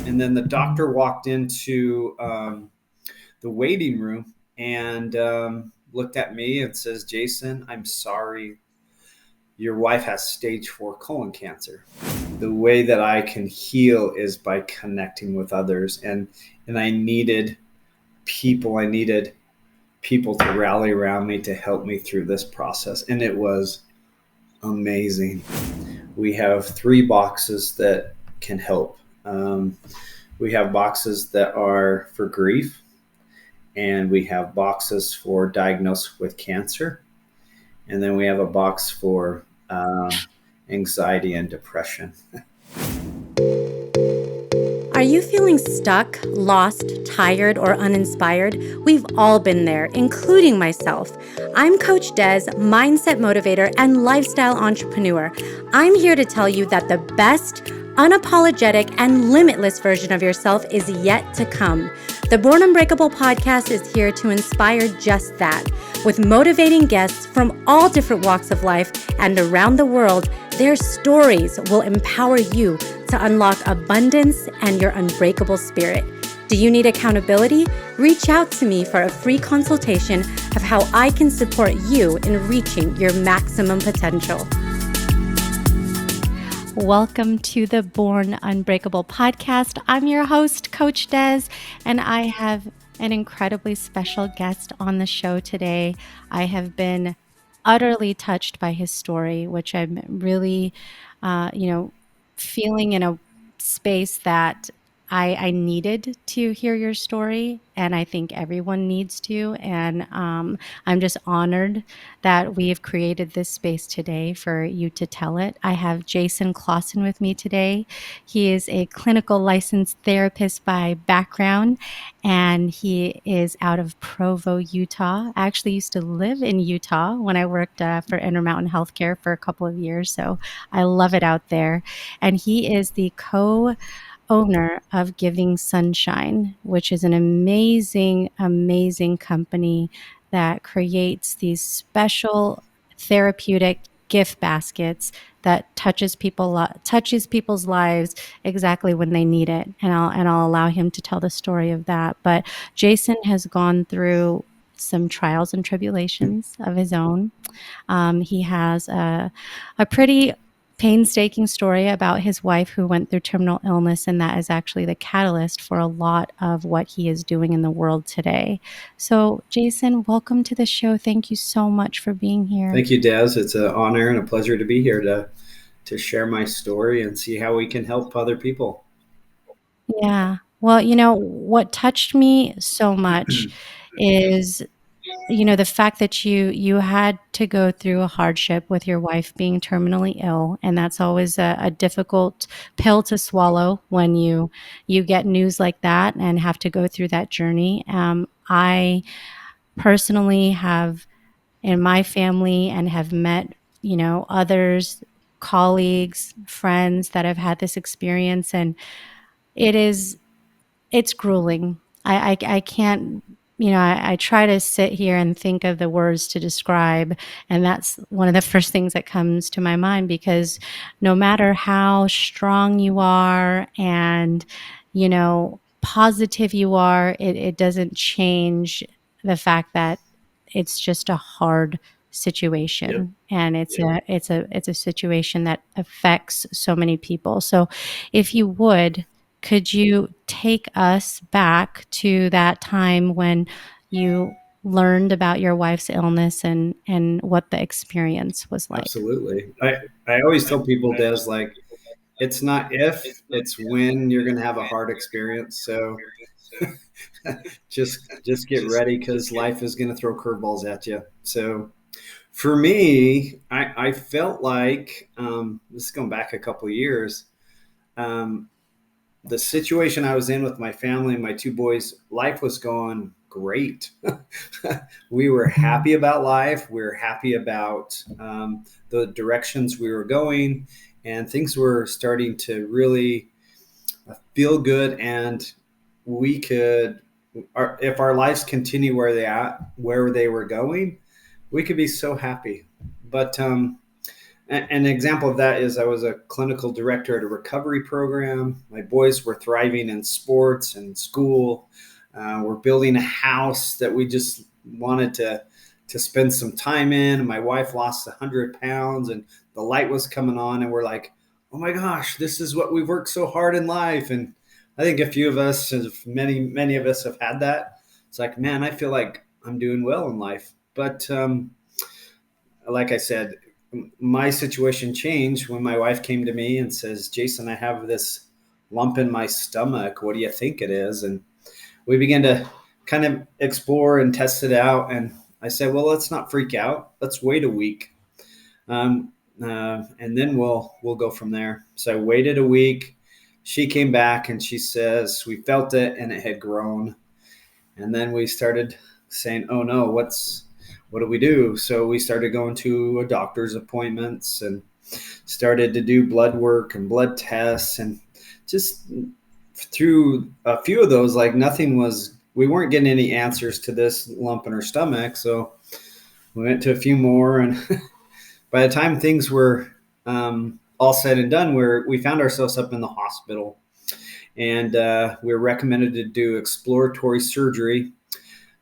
And then the doctor walked into the waiting room and looked at me and says, Jason, I'm sorry. Your wife has stage 4 colon cancer. The way that I can heal is by connecting with others. And I needed people. I needed people to rally around me to help me through this process. And it was amazing. We have 3 boxes that can help. We have boxes that are for grief, and we have boxes for diagnosed with cancer. And then we have a box for anxiety and depression. Are you feeling stuck, lost, tired, or uninspired? We've all been there, including myself. I'm Coach Dez, mindset motivator and lifestyle entrepreneur. I'm here to tell you that the best, unapologetic, and limitless version of yourself is yet to come. The Born Unbreakable podcast is here to inspire just that. With motivating guests from all different walks of life and around the world, their stories will empower you to unlock abundance and your unbreakable spirit. Do you need accountability? Reach out to me for a free consultation of how I can support you in reaching your maximum potential. Welcome to the Born Unbreakable podcast. I'm your host, Coach Dez, and I have an incredibly special guest on the show today. I have been utterly touched by his story, which I'm really, feeling in a space that I needed to hear your story, and I think everyone needs to. And I'm just honored that we have created this space today for you to tell it. I have Jason Clawson with me today. He is a clinical licensed therapist by background, and he is out of Provo, Utah. I actually used to live in Utah when I worked for Intermountain Healthcare for a couple of years, so I love it out there. And he is the co-owner of Giving Sunshine, which is an amazing, amazing company that creates these special therapeutic gift baskets that touches people's lives exactly when they need it. And I'll allow him to tell the story of that. But Jason has gone through some trials and tribulations of his own. He has a pretty painstaking story about his wife who went through terminal illness, and that is actually the catalyst for a lot of what he is doing in the world today. So, Jason, welcome to the show. Thank you so much for being here. Thank you, Dez. It's an honor and a pleasure to be here to share my story and see how we can help other people. Yeah. Well, what touched me so much is the fact that you had to go through a hardship with your wife being terminally ill, and that's always a difficult pill to swallow when you get news like that and have to go through that journey. I personally have in my family and have met others, colleagues, friends that have had this experience, and it's grueling. I can't, I try to sit here and think of the words to describe, and that's one of the first things that comes to my mind, because no matter how strong you are and, positive you are, it doesn't change the fact that it's just a hard situation. Yep. And it's a situation that affects so many people. So if you would, could you take us back to that time when you learned about your wife's illness and what the experience was like? Absolutely. I always tell people, Des, like, it's not if, it's when you're going to have a hard experience. So just get ready, because life is going to throw curveballs at you. So for me, I felt like, this is going back a couple of years, the situation I was in with my family and my 2 boys, life was going great. We were happy about life. We were happy about the directions we were going, and things were starting to really feel good. And we could, if our lives continue where they were going, we could be so happy. But An example of that is I was a clinical director at a recovery program. My boys were thriving in sports and school. We're building a house that we just wanted to spend some time in. My wife lost 100 pounds, and the light was coming on, and we're like, "Oh my gosh, this is what we've worked so hard in life." And I think a few of us, many of us, have had that. It's like, man, I feel like I'm doing well in life, but like I said, my situation changed when my wife came to me and says, "Jason, I have this lump in my stomach. What do you think it is?" And we began to kind of explore and test it out. And I said, "Well, let's not freak out. Let's wait a week, and then we'll go from there." So I waited a week. She came back and she says, "We felt it and it had grown." And then we started saying, "Oh no, what do we do?" So we started going to a doctor's appointments and started to do blood work and blood tests, and just through a few of those, like we weren't getting any answers to this lump in her stomach. So we went to a few more, and by the time things were all said and done, we found ourselves up in the hospital, and we were recommended to do exploratory surgery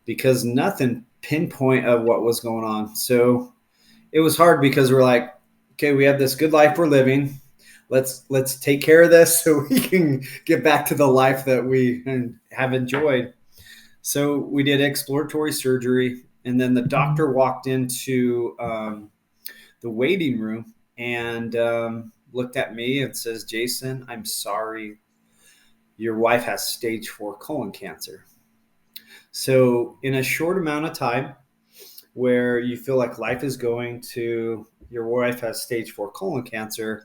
because nothing pinpoint of what was going on. So it was hard because we're like, okay, we have this good life we're living. Let's take care of this so we can get back to the life that we have enjoyed. So we did exploratory surgery, and then the doctor walked into the waiting room and looked at me and says, "Jason, I'm sorry, your wife has stage 4 colon cancer." So in a short amount of time, where you feel like life is going to your wife has stage 4 colon cancer,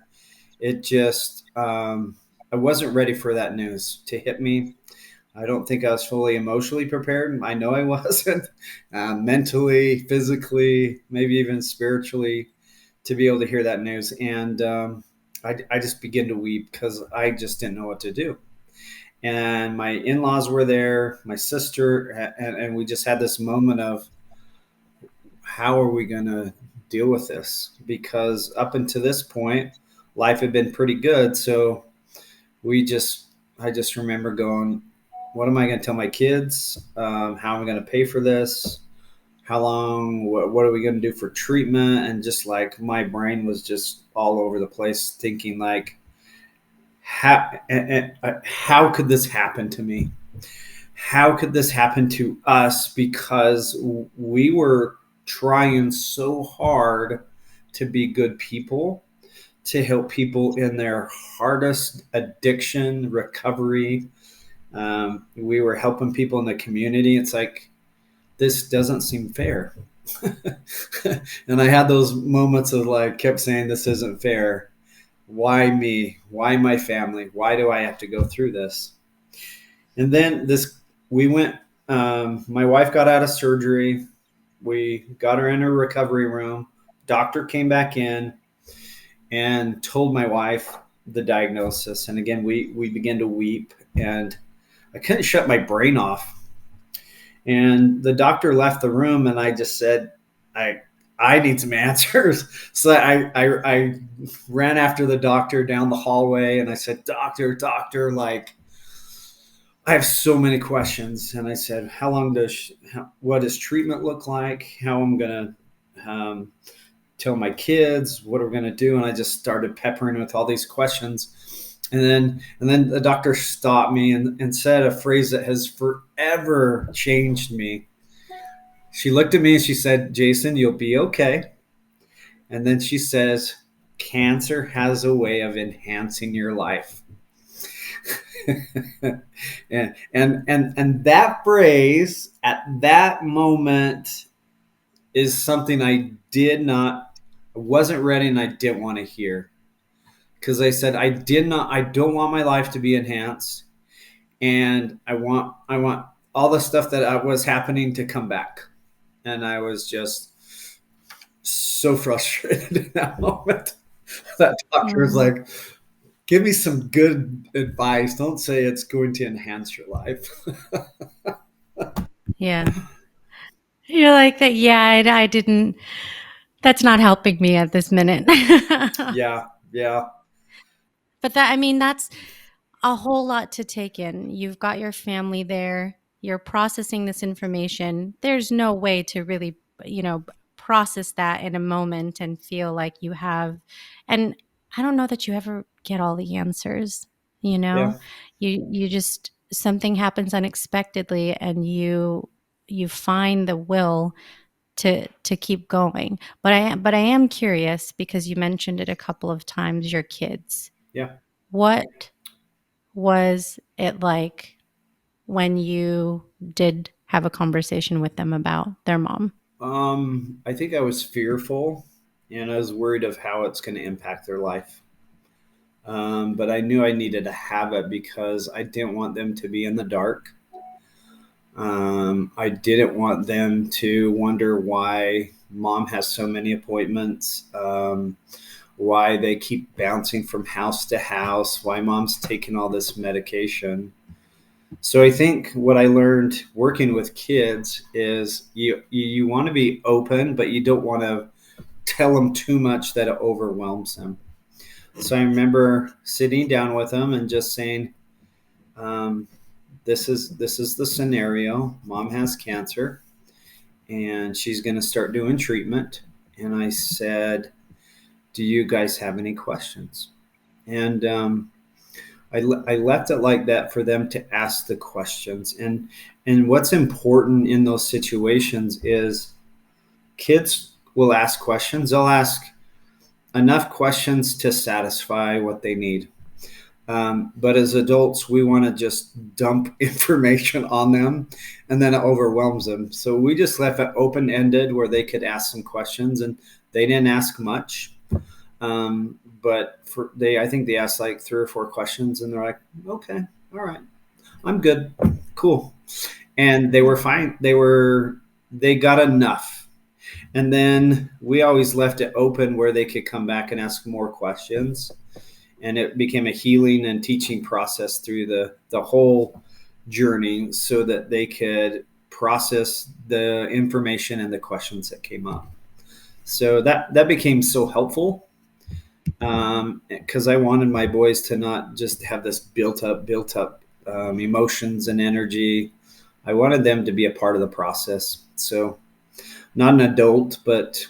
it just I wasn't ready for that news to hit me. I don't think I was fully emotionally prepared. I know I wasn't, mentally, physically, maybe even spiritually, to be able to hear that news. And I just began to weep because I just didn't know what to do. And my in-laws were there, my sister, and we just had this moment of, how are we going to deal with this? Because up until this point, life had been pretty good. So I just remember going, what am I going to tell my kids? How am I going to pay for this? How long? What are we going to do for treatment? And just like my brain was just all over the place, thinking like, how could this happen to me? How could this happen to us? Because we were trying so hard to be good people, to help people in their hardest addiction recovery. We were helping people in the community. It's like, this doesn't seem fair. And I had those moments of like, kept saying, this isn't fair. Why me? Why my family? Why do I have to go through this? And then we went, my wife got out of surgery. We got her in her recovery room. Doctor came back in and told my wife the diagnosis. And again, we began to weep, and I couldn't shut my brain off. And the doctor left the room, and I just said, I need some answers. So I ran after the doctor down the hallway, and I said, doctor, like, I have so many questions. And I said, what does treatment look like? How I'm going to tell my kids, what are we going to do? And I just started peppering with all these questions. And then the doctor stopped me and said a phrase that has forever changed me. She looked at me and she said, "Jason, you'll be okay." And then she says, "Cancer has a way of enhancing your life." and that phrase at that moment is something I wasn't ready, and I didn't want to hear, because I said, I don't want my life to be enhanced, and I want all the stuff that was happening to come back. And I was just so frustrated in that moment. That doctor was like, give me some good advice. Don't say it's going to enhance your life. Yeah. You're like that. Yeah, I didn't. That's not helping me at this minute. Yeah, yeah, But that, I mean, that's a whole lot to take in. You've got your family there. You're processing this information. There's no way to really, process that in a moment and feel like you have. And I don't know that you ever get all the answers. You yeah. know, you just something happens unexpectedly, and you find the will to keep going. But I am curious because you mentioned it a couple of times. Your kids. Yeah. What was it like when you did have a conversation with them about their mom? I think I was fearful and I was worried of how it's going to impact their life. But I knew I needed to have it because I didn't want them to be in the dark. I didn't want them to wonder why mom has so many appointments, why they keep bouncing from house to house, why mom's taking all this medication. So I think what I learned working with kids is you want to be open, but you don't want to tell them too much that it overwhelms them. So I remember sitting down with them and just saying, um, "This is the scenario. Mom has cancer, and she's going to start doing treatment." And I said, "Do you guys have any questions?" And I left it like that for them to ask the questions. And what's important in those situations is kids will ask questions. They'll ask enough questions to satisfy what they need. But as adults, we want to just dump information on them and then it overwhelms them. So we just left it open ended where they could ask some questions and they didn't ask much. But I think they asked like 3 or 4 questions and they're like, okay, all right, I'm good. Cool. And they were fine. They got enough. And then we always left it open where they could come back and ask more questions. And it became a healing and teaching process through the whole journey so that they could process the information and the questions that came up. So that became so helpful because I wanted my boys to not just have this built up emotions and energy. I wanted them to be a part of the process. So not an adult, but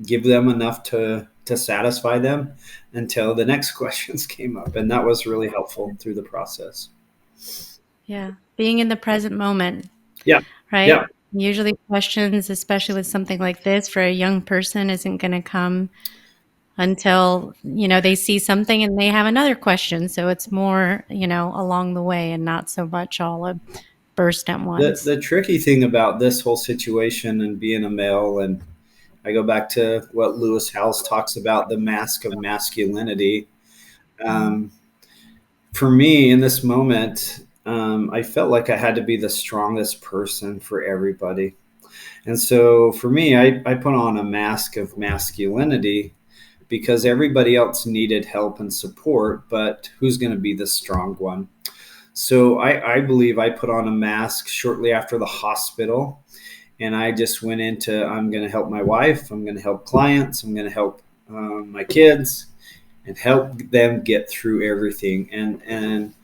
give them enough to satisfy them until the next questions came up, and that was really helpful through the process. Yeah, being in the present moment, Yeah, right? yeah. Usually questions, especially with something like this for a young person, isn't going to come until, they see something and they have another question. So it's more, along the way and not so much all a burst at once. The tricky thing about this whole situation and being a male, and I go back to what Lewis Howes talks about, the mask of masculinity. Mm, Um, for me, in this moment, I felt like I had to be the strongest person for everybody. And so for me, I put on a mask of masculinity because everybody else needed help and support, but who's going to be the strong one? So I believe I put on a mask shortly after the hospital, and I just went into I'm going to help my wife, I'm going to help clients, I'm going to help my kids, and help them get through everything. And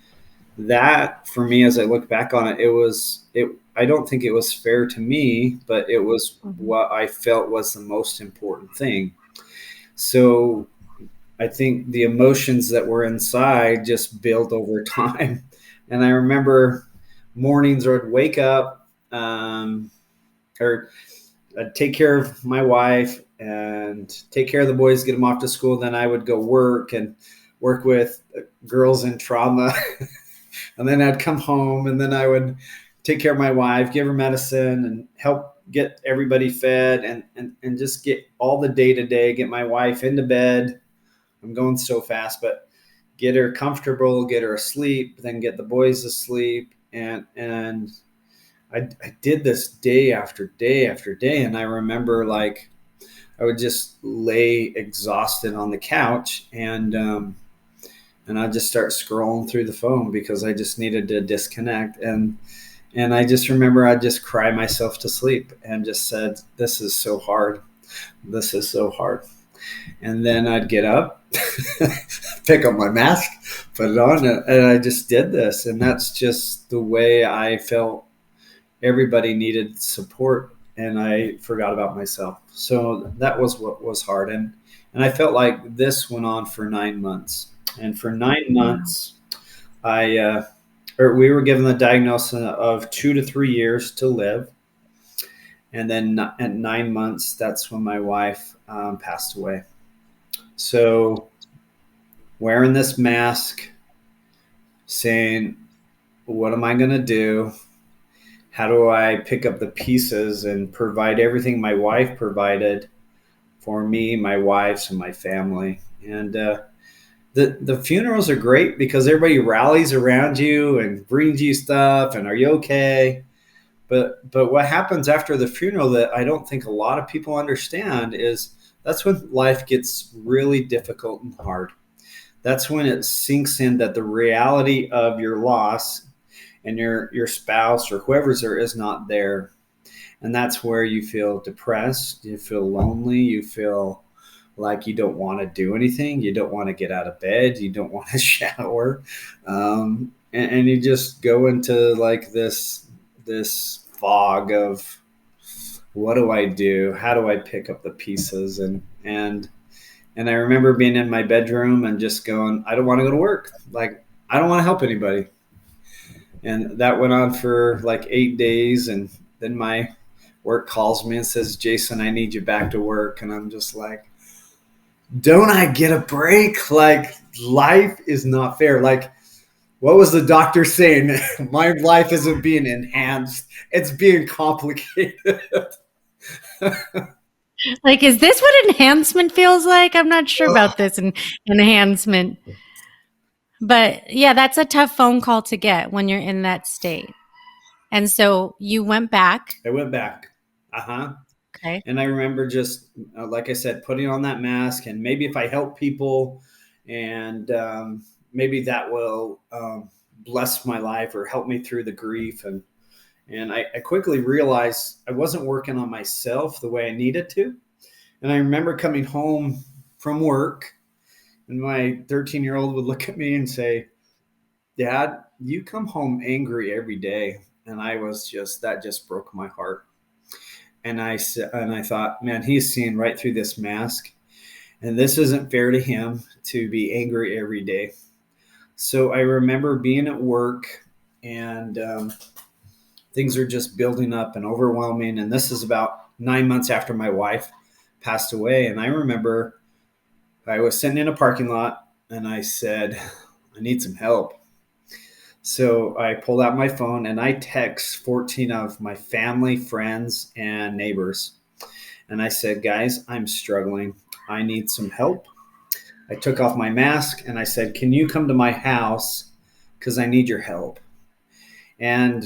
that for me, as I look back on it, it was it. I don't think it was fair to me, but it was mhm. what I felt was the most important thing. So I think the emotions that were inside just built over time. And I remember mornings where I'd wake up, or I'd take care of my wife and take care of the boys, get them off to school. Then I would go work and work with girls in trauma. And then I'd come home and then I would take care of my wife, give her medicine, and help get everybody fed and just get all the day to day, get my wife into bed. I'm going so fast, but get her comfortable, get her asleep, then get the boys asleep. And I did this day after day after day. And I remember like I would just lay exhausted on the couch and I'd just start scrolling through the phone because I just needed to disconnect. And I just remember I'd just cry myself to sleep and just said, this is so hard. This is so hard. And then I'd get up, pick up my mask, put it on, and I just did this. And that's just the way I felt. Everybody needed support, and I forgot about myself. So that was what was hard. And I felt like this went on for 9 months. And for 9 months, we were given the diagnosis of 2 to 3 years to live. And then at 9 months, that's when my wife passed away. So wearing this mask, saying, what am I going to do? How do I pick up the pieces and provide everything my wife provided for me, my wife, and my family? And the funerals are great because everybody rallies around you and brings you stuff and are you okay? But what happens after the funeral that I don't think a lot of people understand is that's when life gets really difficult and hard. That's when it sinks in that the reality of your loss and your spouse or whoever's there is not there. And that's where you feel depressed, you feel lonely, you feel like you don't want to do anything, you don't want to get out of bed, you don't want to shower, and you just go into like this fog of what do I do? How do I pick up the pieces? And I remember being in my bedroom and just going, I don't want to go to work. Like, I don't want to help anybody. And that went on for like 8 days. And then my work calls me and says, Jason, I need you back to work. And I'm just like, don't I get a break? Like, life is not fair. Like, what was the doctor saying? My life isn't being enhanced. It's being complicated. Like, is this what enhancement feels like? I'm not sure about this enhancement. But yeah, that's a tough phone call to get when you're in that state. And so you went back. I went back. Uh-huh. Okay. And I remember just, like I said, putting on that mask, and maybe if I help people and maybe that will bless my life or help me through the grief. And I quickly realized I wasn't working on myself the way I needed to. And I remember coming home from work, and my 13-year-old would look at me and say, Dad, you come home angry every day. And I was just, that just broke my heart. And I thought, man, he's seeing right through this mask. And this isn't fair to him to be angry every day. So I remember being at work, and things are just building up and overwhelming. And this is about 9 months after my wife passed away. And I remember I was sitting in a parking lot and I said, I need some help. So I pulled out my phone and I text 14 of my family, friends, and neighbors. And I said, guys, I'm struggling. I need some help. I took off my mask and I said, can you come to my house? Because I need your help. And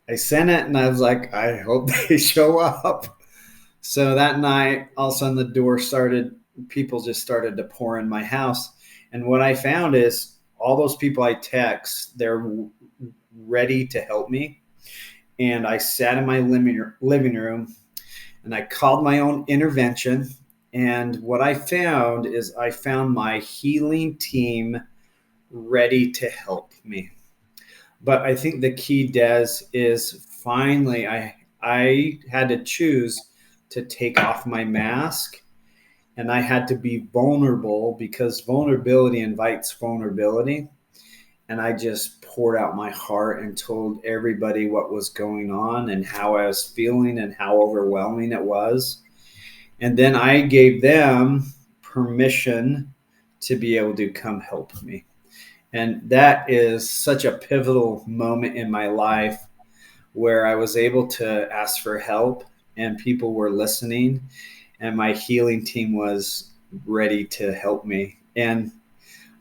I sent it and I was like, I hope they show up. So that night, all of a sudden the door started, people just started to pour in my house. And what I found is all those people I text, they're ready to help me. And I sat in my living room and I called my own intervention. And what I found is I found my healing team ready to help me. But I think the key, Des, is finally I had to choose to take off my mask, and I had to be vulnerable because vulnerability invites vulnerability. And I just poured out my heart and told everybody what was going on and how I was feeling and how overwhelming it was. And then I gave them permission to be able to come help me. And that is such a pivotal moment in my life where I was able to ask for help and people were listening and my healing team was ready to help me. And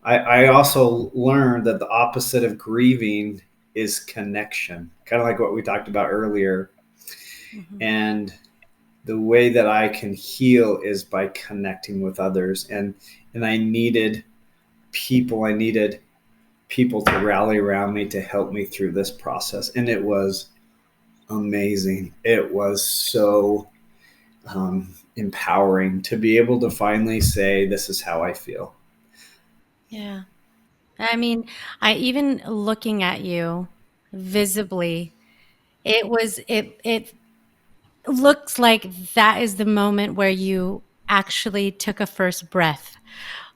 I also learned that the opposite of grieving is connection, kind of like what we talked about earlier. Mm-hmm. And the way that I can heal is by connecting with others. And I needed people to rally around me to help me through this process. And it was amazing. It was so empowering to be able to finally say, "This is how I feel." Yeah. I mean, I even looking at you visibly, it looks like that is the moment where you actually took a first breath.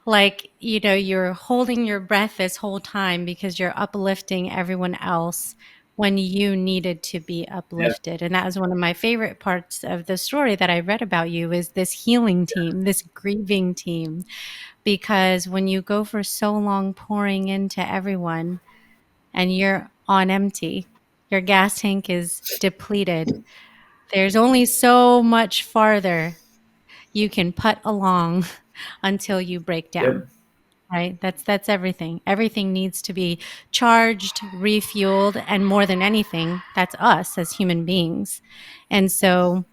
Like, you're holding your breath this whole time because you're uplifting everyone else when you needed to be Yeah, uplifted. And that was one of my favorite parts of the story that I read about you is this healing team, this grieving team. Because when you go for so long pouring into everyone and you're on empty, your gas tank is depleted. There's only so much farther you can put along until you break down. yep, Right? That's everything. Everything needs to be charged, refueled, and more than anything, that's us as human beings. And so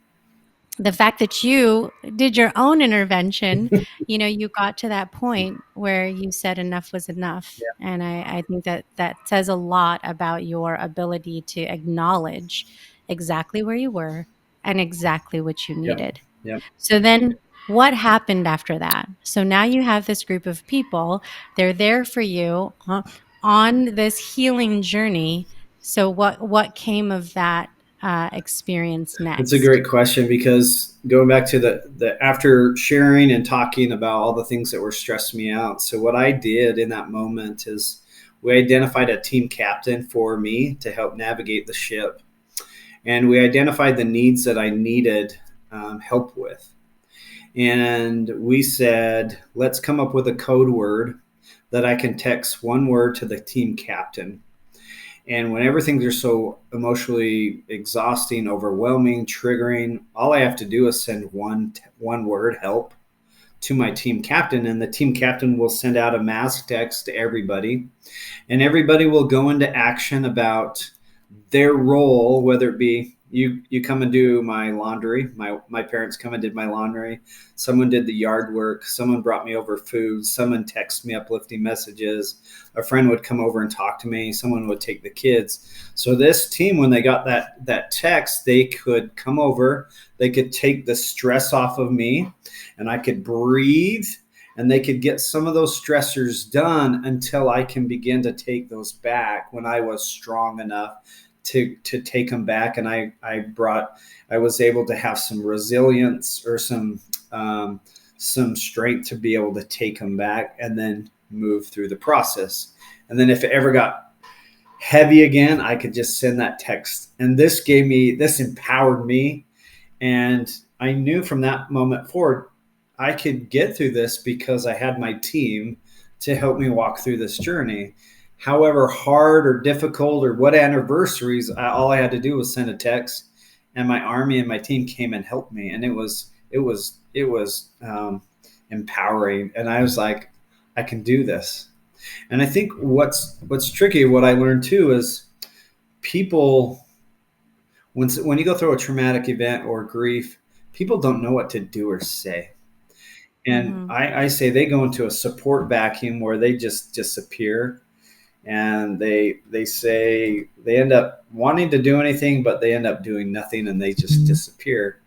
the fact that you did your own intervention, you got to that point where you said enough was enough. yeah, And I think that that says a lot about your ability to acknowledge exactly where you were and exactly what you yep, needed. yep. So then what happened after that? So now you have this group of people, they're there for you on this healing journey. So what came of that experience It's a next? great question because going back to the after sharing and talking about all the things that were stressing me out. So what I did in that moment is we identified a team captain for me to help navigate the ship, and we identified the needs that I needed help with. And we said, let's come up with a code word that I can text one word to the team captain. And when everything's are so emotionally exhausting, overwhelming, triggering, all I have to do is send one word, help, to my team captain, and the team captain will send out a mass text to everybody, and everybody will go into action about their role, whether it be you come and do my laundry. My parents come and did my laundry. Someone did the yard work. Someone brought me over food. Someone texted me uplifting messages. A friend would come over and talk to me. Someone would take the kids. So this team, when they got that text, they could come over. They could take the stress off of me, and I could breathe, and they could get some of those stressors done until I can begin to take those back when I was strong enough to take them back. And I was able to have some resilience or some strength to be able to take them back and then move through the process. And then if it ever got heavy again, I could just send that text. And this empowered me, and I knew from that moment forward, I could get through this because I had my team to help me walk through this journey. However hard or difficult or what anniversaries, all I had to do was send a text, and my army and my team came and helped me, and it was empowering, and I was like, I can do this. And I think what's tricky, what I learned too, is people when you go through a traumatic event or grief, people don't know what to do or say. And Mhm. I say they go into a support vacuum where they just disappear, and they say they end up wanting to do anything, but they end up doing nothing, and they just disappear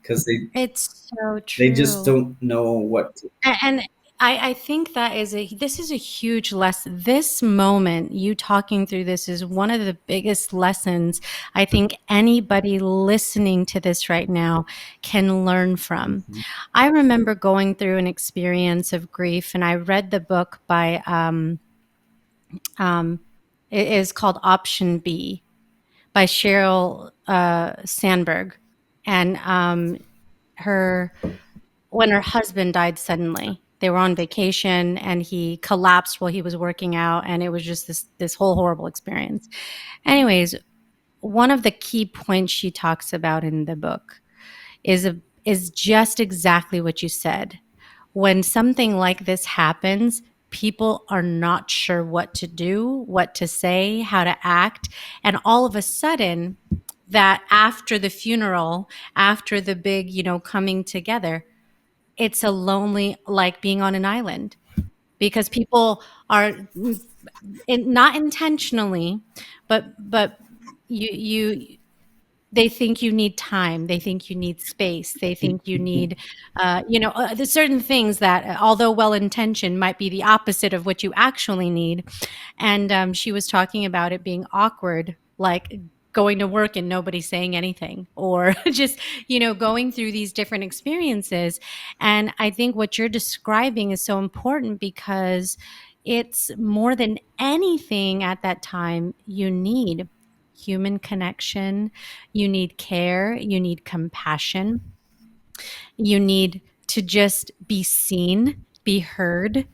because It's so they just true. don't know what to. And I think that this is a huge lesson. This moment, you talking through this is one of the biggest lessons I think anybody listening to this right now can learn from. Mhm. I remember going through an experience of grief, and I read the book by um, it is called Option B by Sheryl Sandberg, and her when her husband died suddenly. They were on vacation and he collapsed while he was working out, and it was just this whole horrible experience. Anyways, one of the key points she talks about in the book is just exactly what you said. When something like this happens, people are not sure what to do, what to say, how to act, and all of a sudden that after the funeral, after the big, coming together, it's a lonely, like being on an island, because people are not intentionally, but you they think you need time. They think you need space. They think you need, there's certain things that, although well intentioned, might be the opposite of what you actually need. And she was talking about it being awkward, like going to work and nobody saying anything, or just, going through these different experiences. And I think what you're describing is so important because it's more than anything at that time you need human connection, you need care, you need compassion, you need to just be seen, be heard.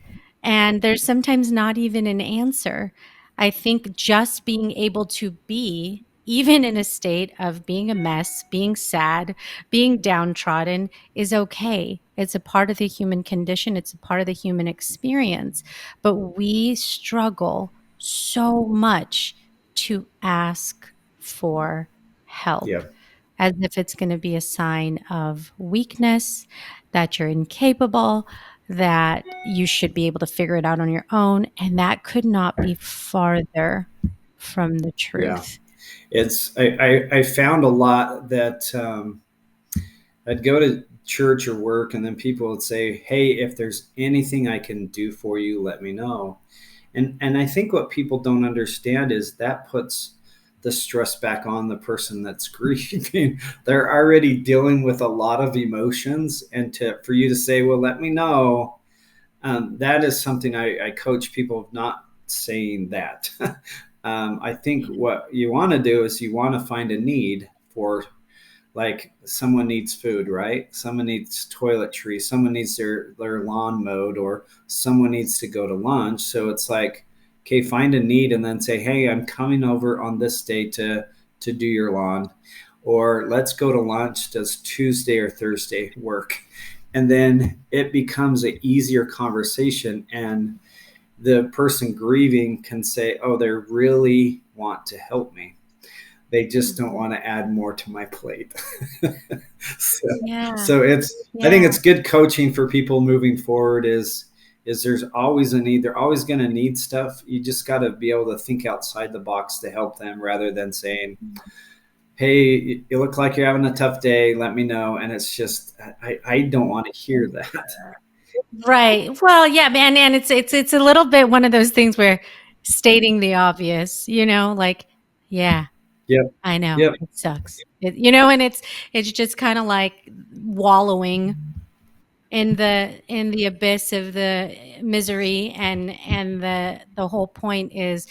And there's sometimes not even an answer. I think just being able to be, even in a state of being a mess, being sad, being downtrodden, is okay. It's a part of the human condition, it's a part of the human experience. But we struggle so much to ask for help, Yeah. as if it's going to be a sign of weakness, that you're incapable, that you should be able to figure it out on your own. And that could not be farther from the Yeah. truth. I found a lot that I'd go to church or work, and then people would say, "Hey, if there's anything I can do for you, let me know." And I think what people don't understand is that puts the stress back on the person that's grieving. They're already dealing with a lot of emotions, and for you to say, "Well, let me know," that is something I coach people of not saying that. I think what you want to do is you want to find a need for, like, someone needs food, right? Someone needs toiletries, someone needs their lawn mowed, or someone needs to go to lunch. So it's like, okay, find a need and then say, hey, I'm coming over on this day to do your lawn, or let's go to lunch. Does Tuesday or Thursday work? And then it becomes an easier conversation, and the person grieving can say, oh, they really want to help me, they just don't want to add more to my plate. so, Yeah. so I think Yeah. it's good coaching for people moving forward is there's always a need. They're always going to need stuff. You just got to be able to think outside the box to help them, rather than saying, hey, you look like you're having a tough day, let me know. And it's just, I don't want to hear that. Right. Well, yeah, man, and it's a little bit one of those things where stating the obvious, like, yeah, Yep. I know Yep. it sucks. And it's just kind of like wallowing in the abyss of the misery, and the whole point is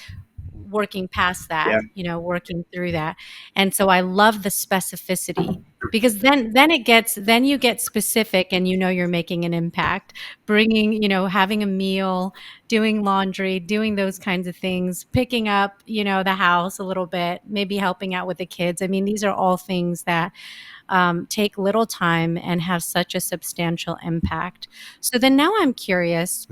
working past that, Yeah. working through that. And so I love the specificity, because then you get specific, and you're making an impact, bringing, having a meal, doing laundry, doing those kinds of things, picking up, the house a little bit, maybe helping out with the kids. I mean, these are all things that take little time and have such a substantial impact. So then now I'm curious.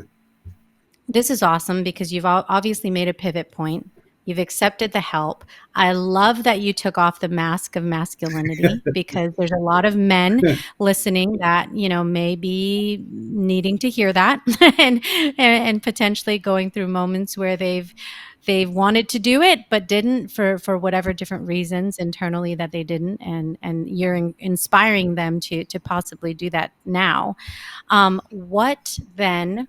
This is awesome because you've obviously made a pivot point. You've accepted the help. I love that you took off the mask of masculinity, because there's a lot of men listening that, may be needing to hear that, and potentially going through moments where they've wanted to do it but didn't, for whatever different reasons internally that they didn't, and you're inspiring them to possibly do that now. What then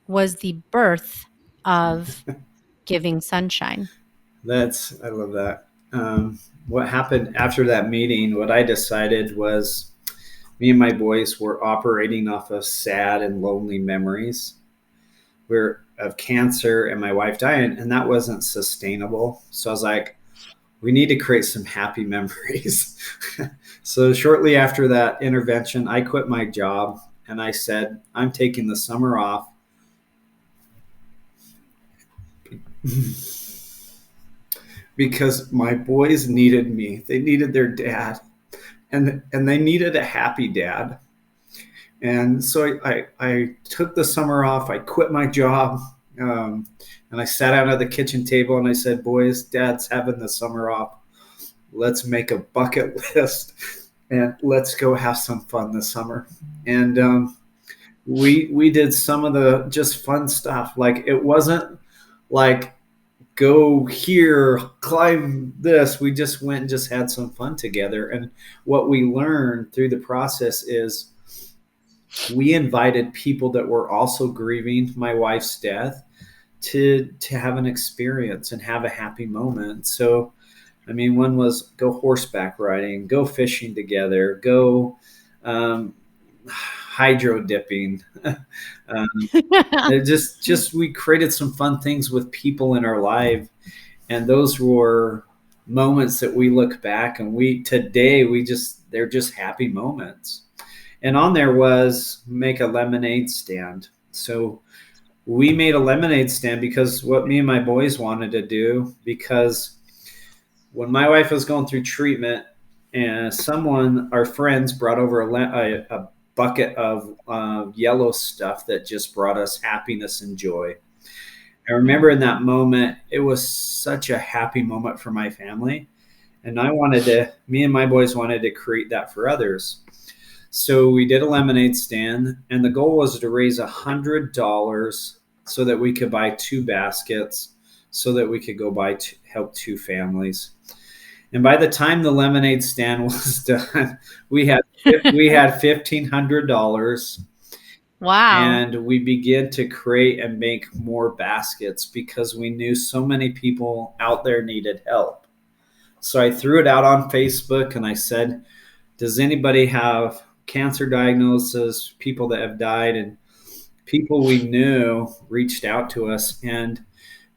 was the birth of Giving Sunshine? I love that. What happened after that meeting, what I decided was, me and my boys were operating off of sad and lonely memories. We're of cancer and my wife dying, and that wasn't sustainable. So I was like, we need to create some happy memories. So shortly after that intervention, I quit my job and I said, I'm taking the summer off because my boys needed me. They needed their dad, and they needed a happy dad. And so I took the summer off. I quit my job, and I sat down at the kitchen table and I said, boys, dad's having the summer off. Let's make a bucket list and let's go have some fun this summer. And we did some of the just fun stuff. Like, it wasn't like go here, climb this. We just went and just had some fun together. And what we learned through the process is we invited people that were also grieving my wife's death to have an experience and have a happy moment. So I mean, one was go horseback riding, go fishing together, go hydro dipping. It just we created some fun things with people in our life, and those were moments that we look back and we today we just they're just happy moments. And on there was make a lemonade stand. So we made a lemonade stand because what me and my boys wanted to do, because when my wife was going through treatment and someone, our friends, brought over a bucket of yellow stuff that just brought us happiness and joy. I remember in that moment, it was such a happy moment for my family. And me and my boys wanted to create that for others. So we did a lemonade stand, and the goal was to raise $100 so that we could buy two baskets, so that we could go help two families. And by the time the lemonade stand was done, we had $1,500, Wow. and we began to create and make more baskets because we knew so many people out there needed help. So I threw it out on Facebook and I said, "Does anybody have cancer diagnosis? People that have died?" And people we knew reached out to us, and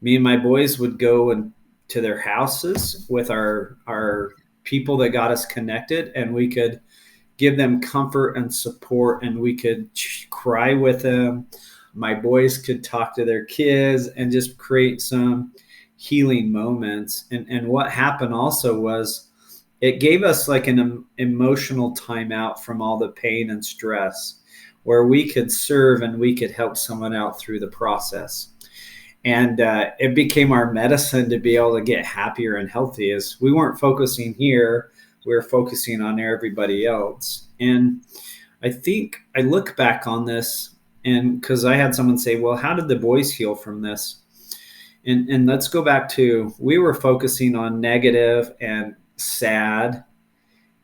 me and my boys would go and to their houses with our people that got us connected, and we could give them comfort and support, and we could cry with them. My boys could talk to their kids and just create some healing moments. And what happened also was it gave us like an emotional timeout from all the pain and stress, where we could serve and we could help someone out through the process. And it became our medicine to be able to get happier and healthy. As we weren't focusing here, we were focusing on everybody else. And I think I look back on this, and because I had someone say, well, how did the boys heal from this? And let's go back to, we were focusing on negative and sad.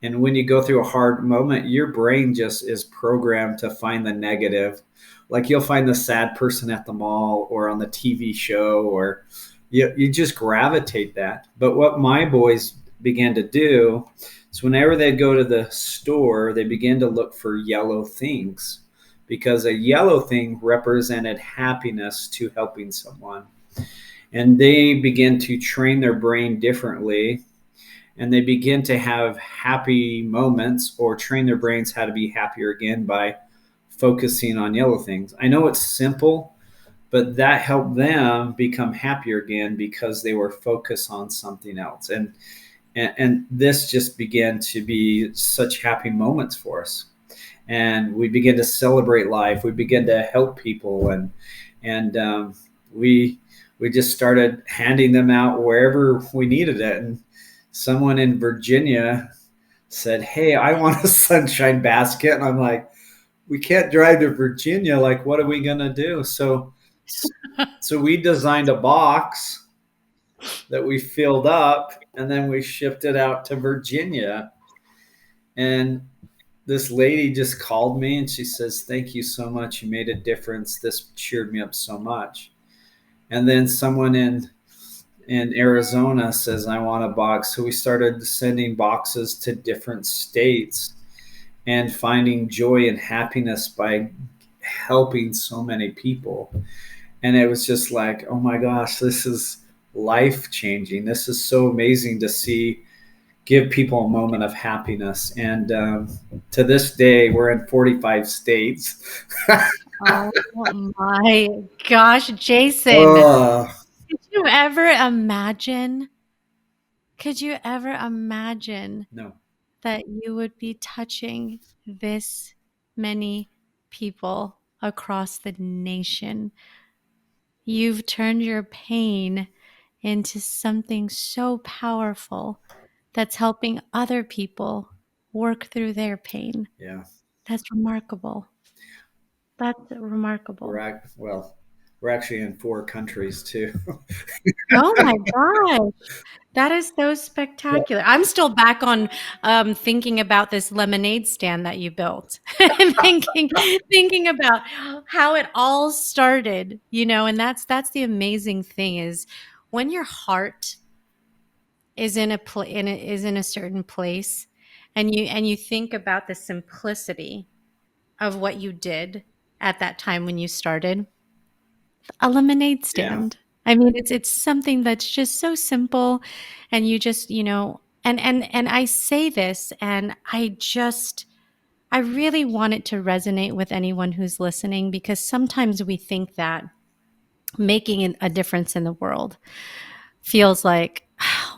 And when you go through a hard moment, your brain just is programmed to find the negative. Like you'll find the sad person at the mall or on the TV show, or you just gravitate that. But what my boys began to do is whenever they'd go to the store, they began to look for yellow things, because a yellow thing represented happiness to helping someone. And they begin to train their brain differently, and they begin to have happy moments or train their brains how to be happier again by focusing on yellow things. I know it's simple, but that helped them become happier again because they were focused on something else. And this just began to be such happy moments for us. And we began to celebrate life. We began to help people, and we just started handing them out wherever we needed it. And someone in Virginia said, "Hey, I want a sunshine basket." And I'm like, "We can't drive to Virginia. Like, what are we going to do?" So we designed a box that we filled up, and then we shipped it out to Virginia. And this lady just called me and she says, "Thank you so much. You made a difference. This cheered me up so much." And then someone in Arizona says, "I want a box." So we started sending boxes to different states and finding joy and happiness by helping so many people. And it was just like, oh my gosh, this is life changing. This is so amazing to see, give people a moment of happiness. And to this day, we're in 45 states. Oh my gosh, Jason. Oh, Could you ever imagine? Could you ever imagine no. that you would be touching this many people across the nation? You've turned your pain into something so powerful that's helping other people work through their pain. Yeah. That's remarkable. That's remarkable. Well, We're actually in 4 countries too. Oh my gosh. That is so Yeah. spectacular. I'm still back on thinking about this lemonade stand that you built. Thinking about how it all started, and that's the amazing thing is when your heart is is in a certain place and you think about the simplicity of what you did at that time when you started a lemonade Yeah. stand. I mean, it's something that's just so simple, and you just, and I say this, and I really want it to resonate with anyone who's listening because sometimes we think that making a difference in the world feels like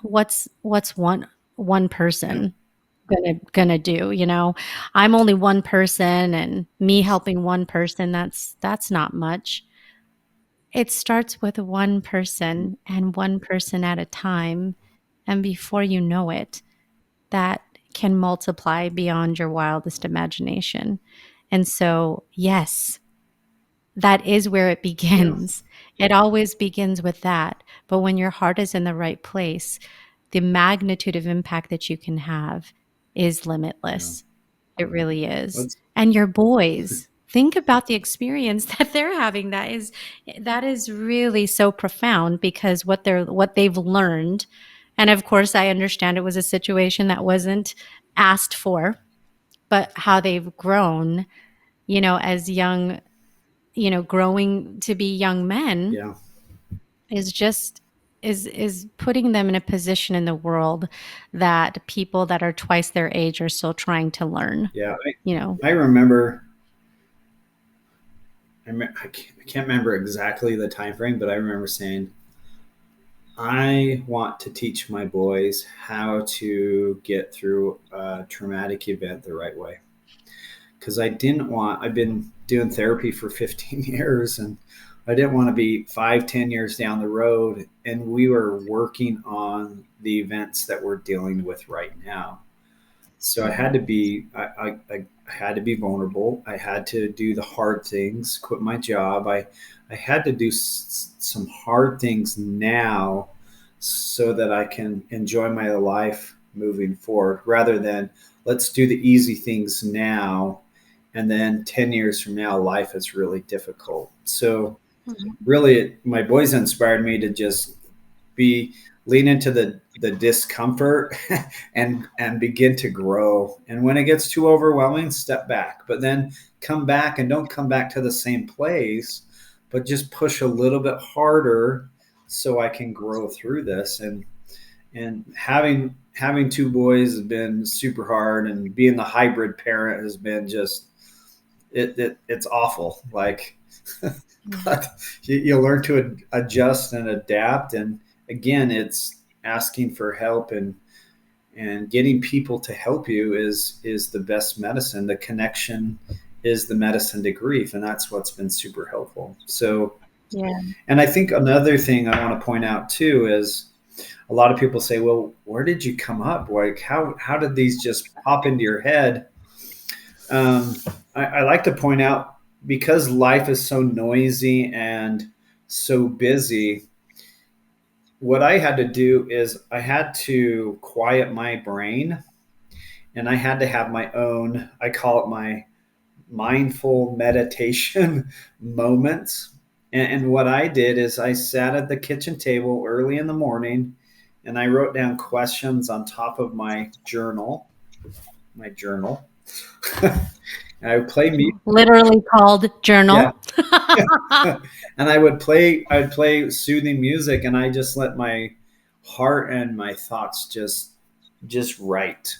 what's one Yeah. person gonna do, I'm only one person and me helping one person, that's not much. It starts with one person and one person at a time, and before you know it, that can multiply beyond your wildest imagination. And so, yes, that is where it Yeah. begins. It always begins with that. But when your heart is in the right place, the magnitude of impact that you can have is Yeah. limitless. It really is. Let's, And your boys, think about the experience that they're having. That is really so profound because what they've learned, and of course I understand it was a situation that wasn't asked for, but how they've grown, as young, growing to be young men yeah. is just is putting them in a position in the world that people that are twice their age are still trying to learn, Yeah. you know. I remember, I can't remember exactly the time frame, but I remember saying, I want to teach my boys how to get through a traumatic event the right way. Because I've been doing therapy for 15 years and I didn't want to be 5, 10 years down the road. And we were working on the events that we're dealing with right now. So I had Mhm. to be, I had to be vulnerable. I had to do the hard things, quit my job. I had to do some hard things now so that I can enjoy my life moving forward rather than let's do the easy things now. And then 10 years from now, life is really difficult. So Mhm. really, my boys inspired me to just be lean into the discomfort and begin to grow. And when it gets too overwhelming, step back, but then come back and don't come back to the same place, but just push a little bit harder so I can grow through this. And having 2 boys has been super hard, and being the hybrid parent has been just it's awful. Like, but you learn to adjust and adapt. And again, it's asking for help and getting people to help you is the best medicine. The connection is the medicine to grief, and that's what's been super helpful. So, Yeah. and I think another thing I want to point out too is a lot of people say, "Well, where did you come up? Like, how did these just pop into your head?" I like to point out because life is so noisy and so busy. What I had to do is I had to quiet my brain, and I had to have my own, I call it my mindful meditation moments. And what I did is I sat at the kitchen table early in the morning and I wrote down questions on top of my journal. And I would play music. Literally called Yeah. journal. And I'd play soothing music, and I just let my heart and my thoughts just write.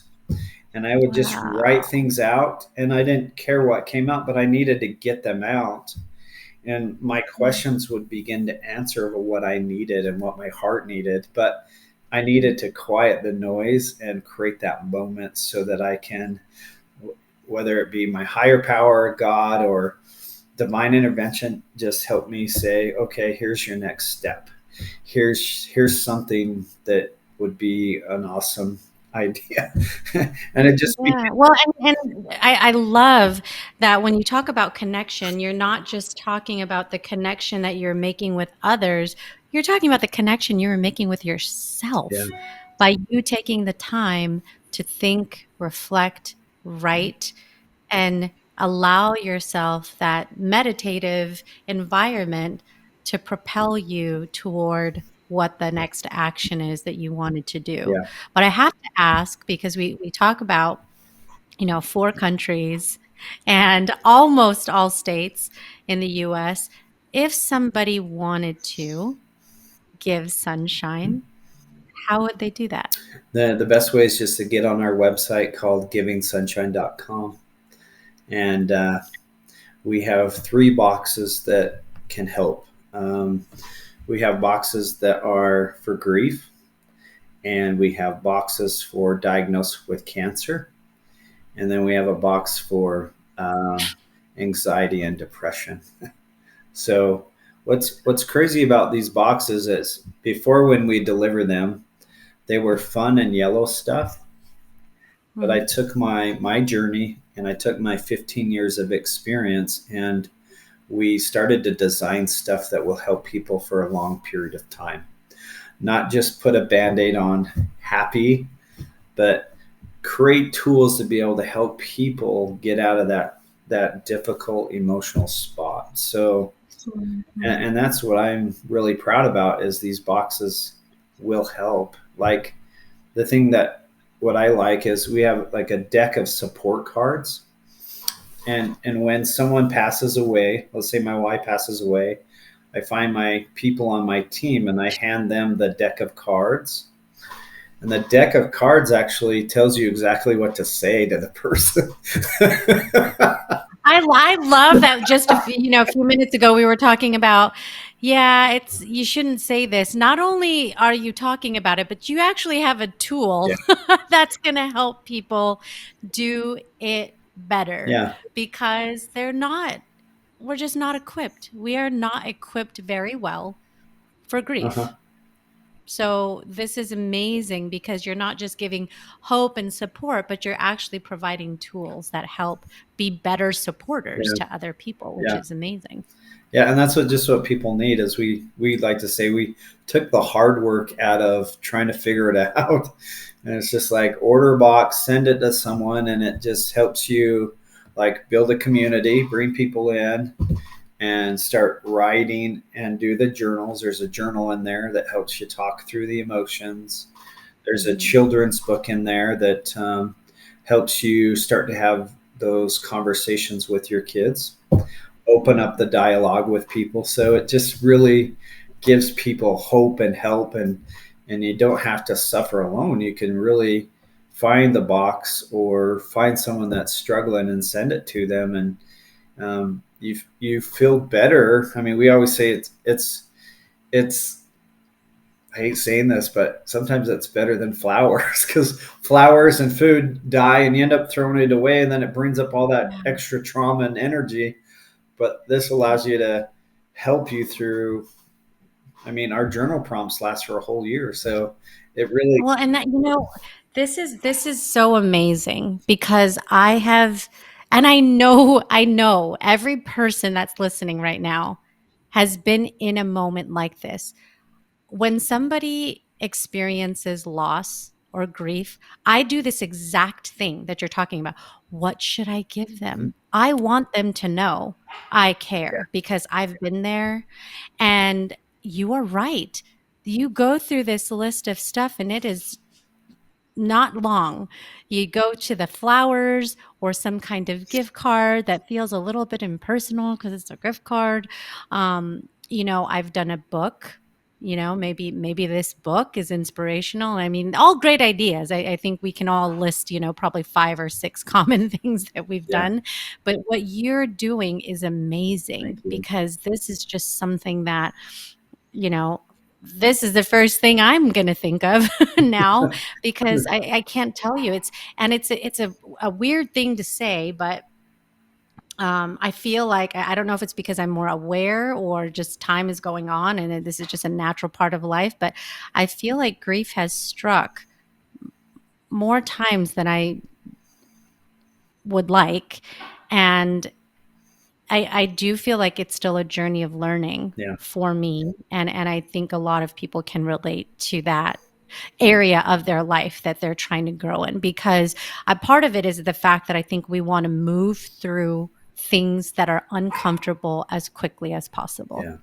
And I would just write Wow. things out, and I didn't care what came out, but I needed to get them out. And my questions would begin to answer what I needed and what my heart needed. But I needed to quiet the noise and create that moment so that I can, whether it be my higher power, God, or divine intervention, just help me say, okay, here's your next step. Here's something that would be an awesome. idea. And it just became, Yeah. Well, and I love that when you talk about connection, you're not just talking about the connection that you're making with others, you're talking about the connection you're making with yeah, yourself by you taking the time to think, reflect, write, and allow yourself that meditative environment to propel you toward what the next action is that you wanted to do. yeah. But I have to ask because we talk about, 4 countries and almost all states in the US. If somebody wanted to give sunshine, how would they do that? The best way is just to get on our website called givingsunshine.com. And we have 3 boxes that can help. We have boxes that are for grief, and we have boxes for diagnosed with cancer, and then we have a box for anxiety and depression. So what's crazy about these boxes is before when we deliver them, they were fun and yellow stuff. But I Mhm. took my journey and I took my 15 years of experience, and we started to design stuff that will help people for a long period of time. Not just put a band-aid on happy, but create tools to be able to help people get out of that difficult emotional spot. So Mhm. and that's what I'm really proud about is these boxes will help. Like the thing that what I like is we have like a deck of support cards, and when someone passes away, let's say my wife passes away, I find my people on my team and I hand them the deck of cards. And the deck of cards actually tells you exactly what to say to the person. I love that just a few minutes ago we were talking about, yeah, it's you shouldn't say this. Not only are you talking about it, but you actually have a tool Yeah. that's going to help people do it better Yeah. because we're just not equipped. We are not equipped very well for Uh-huh. grief. So this is amazing because you're not just giving hope and support, but you're actually providing tools that help be better supporters Yeah. to other people, which Yeah. is amazing. Yeah. And that's what people need is we like to say we took the hard work out of trying to figure it out. And it's just like order a box, send it to someone, and it just helps you like build a community, bring people in, and start writing and do the journals. There's a journal in there that helps you talk through the emotions. There's a Mhm. children's book in there that helps you start to have those conversations with your kids, open up the dialogue with people. So it just really gives people hope and help, and you don't have to suffer alone. You can really find the box or find someone that's struggling and send it to them, and you feel better. I mean, we always say it's. I hate saying this, but sometimes it's better than flowers because flowers and food die, and you end up throwing it away, and then it brings up all that Yeah. extra trauma and energy. But this allows you to help you through. I mean, our journal prompts last for a whole year, so it really. Well, and that this is so amazing because I have and I know every person that's listening right now has been in a moment like this. When somebody experiences loss or grief, I do this exact thing that you're talking about. What should I give Mhm. them? I want them to know I Yeah. care because I've been there. And you are right. You go through this list of stuff, and it is not long. You go to the flowers or some kind of gift card that feels a little bit impersonal because it's a gift card. I've done a book. Maybe this book is inspirational. I mean, all great ideas. I think we can all list, probably 5 or 6 common things that we've Yeah. done. But what you're doing is amazing Thank you. because this is just something that you know, this is the first thing I'm gonna think of now because I can't tell you. It's a weird thing to say, but I feel like I don't know if it's because I'm more aware or just time is going on and this is just a natural part of life, but I feel like grief has struck more times than I would like. And I do feel like it's still a journey of learning Yeah. for me. And I think a lot of people can relate to that area of their life that they're trying to grow in, because a part of it is the fact that I think we want to move through things that are uncomfortable as quickly as possible. Yeah.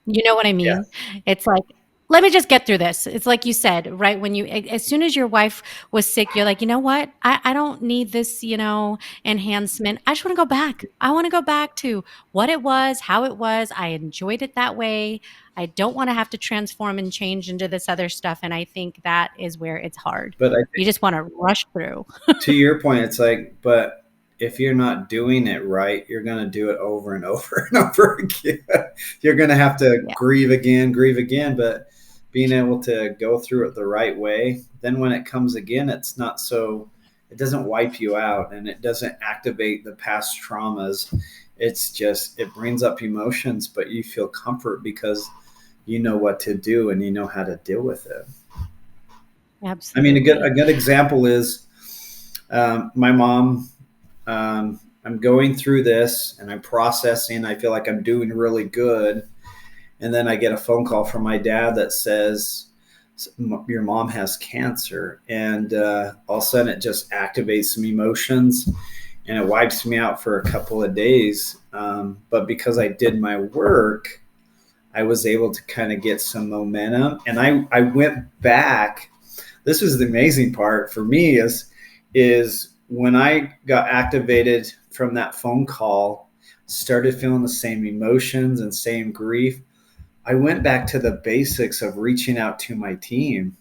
You know what I Yeah. mean? It's like, let me just get through this. It's like you said, right? When as soon as your wife was sick, you're like, you know what? I don't need this, enhancement. I just want to go back. I want to go back to what it was, how it was. I enjoyed it that way. I don't want to have to transform and change into this other stuff. And I think that is where it's hard. But I You just want to rush through. to your point, it's like, but if you're not doing it right, you're going to do it over and over and over again. You're going to have to Yeah, grieve again. But being able to go through it the right way, then when it comes again, it's not so, it doesn't wipe you out and it doesn't activate the past traumas. It's just, it brings up emotions, but you feel comfort because you know what to do and you know how to deal with it. I mean, a absolutely. good example is my mom. I'm going through this and I'm processing. I feel like I'm doing really good. And then I get a phone call from my dad that says, your mom has cancer. And all of a sudden it just activates some emotions and it wipes me out for a couple of days. But because I did my work, I was able to kind of get some momentum. And I went back. This was the amazing part for me is when I got activated from that phone call, started feeling the same emotions and same grief. I went back to the basics of reaching out to my team.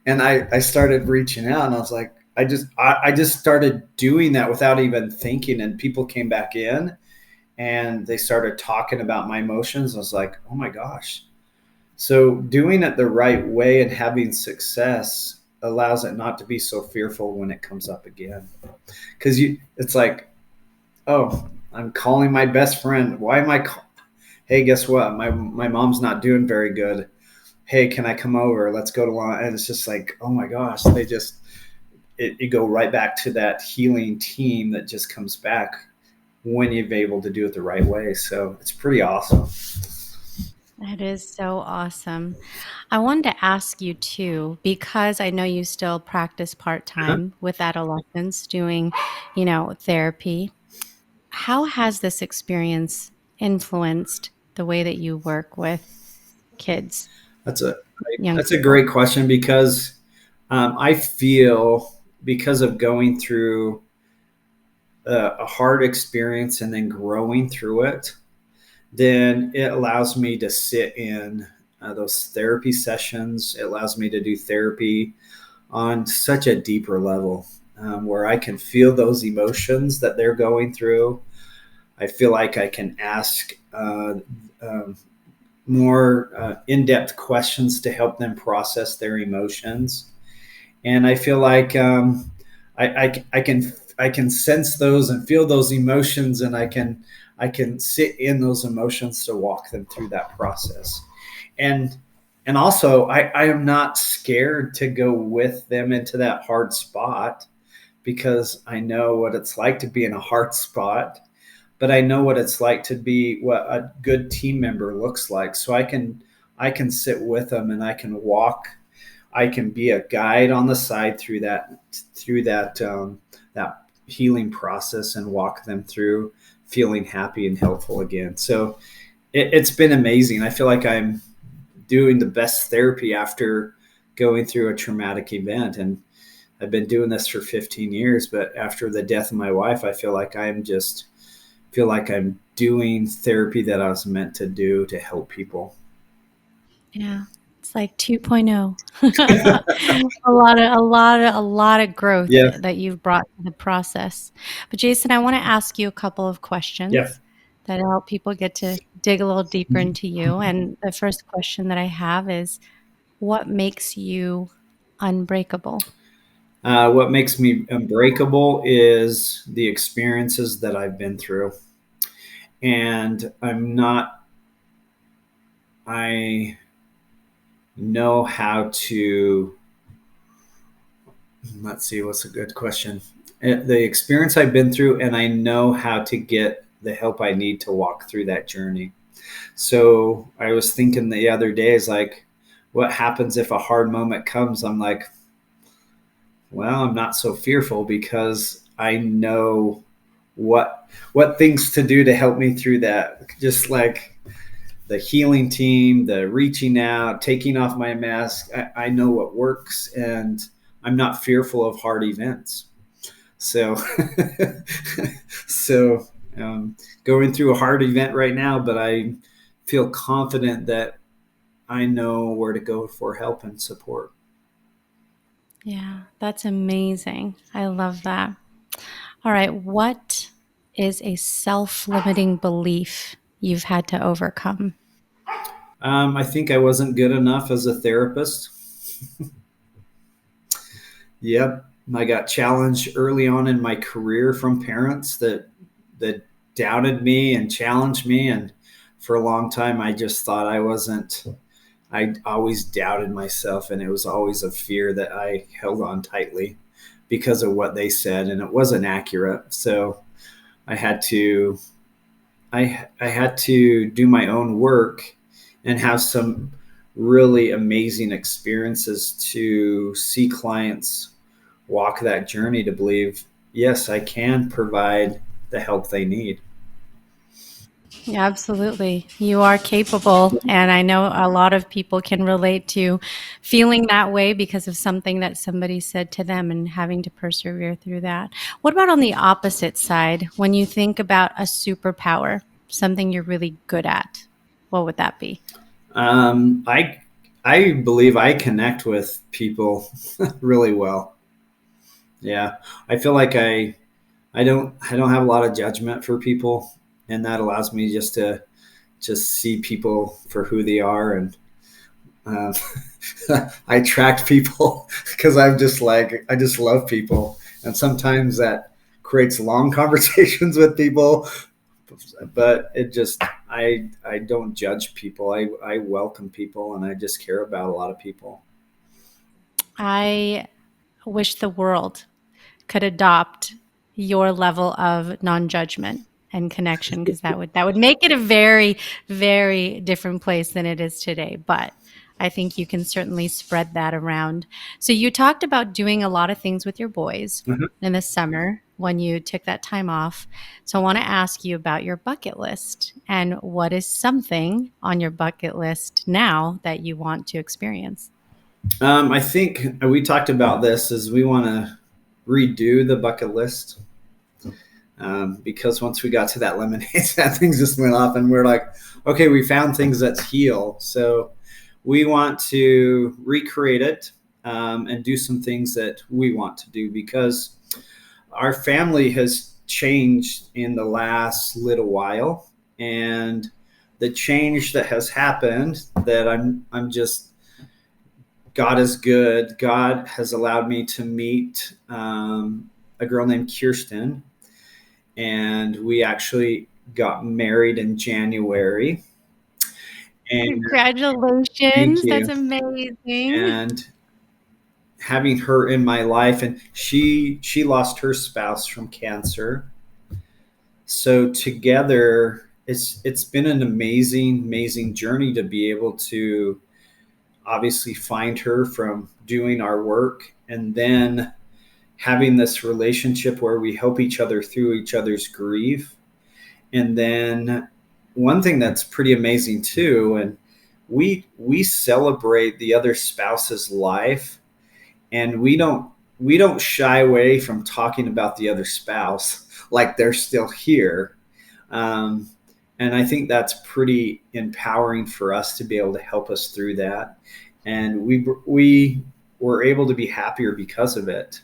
And I started reaching out and I was like, I just started doing that without even thinking. And people came back in and they started talking about my emotions. I was like, oh my gosh. So doing it the right way and having success allows it not to be so fearful when it comes up again. Because it's like, oh, I'm calling my best friend. Why am I? Hey, guess what? My mom's not doing very good. Hey, can I come over? Let's go to lunch. And it's just like, oh my gosh, they just you go right back to that healing team that just comes back when you're able to do it the right way. So it's pretty awesome. That is so awesome. I wanted to ask you too, because I know you still practice Uh-huh. part-time with adolescents doing, therapy. How has this experience influenced the way that you work with kids, That's a young that's a people? great question because I feel because of going through a hard experience and then growing through it, then it allows me to sit in those therapy sessions. It allows me to do therapy on such a deeper level where I can feel those emotions that they're going through. I feel like I can ask um, more in depth questions to help them process their emotions. And I feel like I can sense those and feel those emotions, and I can sit in those emotions to walk them through that process. And and also I am not scared to go with them into that hard spot because I know what it's like to be in a hard spot, but I know what it's like to be what a good team member looks like. So I can sit with them and I can walk. I can be a guide on the side through that healing process and walk them through feeling happy and helpful again. So it's been amazing. I feel like I'm doing the best therapy after going through a traumatic event. And I've been doing this for 15 years, but after the death of my wife, I feel like I'm doing therapy that I was meant to do to help people. Yeah. It's like 2.0. A lot of growth Yeah. that you've brought to the process. But Jason, I want to ask you a couple of Yeah. questions that help people get to dig a little deeper into you. And the first question that I have is, what makes you unbreakable? What makes me unbreakable is the experiences that I've been through. And I know how to Let's see, what's a good question? The experience I've been through, and I know how to get the help I need to walk through that journey. So I was thinking the other day is like, what happens if a hard moment comes? I'm like, well, I'm not so fearful because I know what things to do to help me through that. Just like the healing team, the reaching out, taking off my mask. I know what works, and I'm not fearful of hard events. So, so going through a hard event right now, but I feel confident that I know where to go for help and support. Yeah, that's amazing. I love that. All right. What is a self limiting belief you've had to overcome? I think I wasn't good enough as a therapist. Yep. I got challenged early on in my career from parents that doubted me and challenged me, and for a long time I just thought I wasn't. I always doubted myself, and it was always a fear that I held on tightly because of what they said, and it wasn't accurate. So I had to I had to do my own work and have some really amazing experiences to see clients walk that journey to believe, yes, I can provide the help they need. Yeah, absolutely. You are capable. And I know a lot of people can relate to feeling that way because of something that somebody said to them and having to persevere through that. What about on the opposite side? When you think about a superpower, something you're really good at, what would that be? Um, I I believe I connect with people really well. Yeah, I feel like I don't have a lot of judgment for people, and that allows me just see people for who they are, and uh, I attract people because I'm just like I just love people, and sometimes that creates long conversations with people, but it just I don't judge people. I welcome people, and I just care about a lot of people. I wish the world could adopt your level of non-judgment and connection, because that would make it a very, very different place than it is today. But I think you can certainly spread that around. So you talked about doing a lot of things with your boys Mhm. in the summer when you took that time off. So I want to ask you about your bucket list, and what is something on your bucket list now that you want to experience? I think we talked about this as we want to redo the bucket list, because once we got to that lemonade, things just went off, and we're like, okay, we found things that heal. So we want to recreate it, and do some things that we want to do because our family has changed in the last little while, and the change that has happened that I'm just God is good. God has allowed me to meet a girl named Kirsten, and we actually got married in January. And thank Congratulations. That's you. amazing. And having her in my life, and she lost her spouse from cancer. So together, it's been an amazing journey to be able to obviously find her from doing our work, and then having this relationship where we help each other through each other's grief. And then one thing that's pretty amazing too, and we celebrate the other spouse's life, and we don't shy away from talking about the other spouse like they're still here. um, and I think that's pretty empowering for us to be able to help us through that, and we were able to be happier because of it.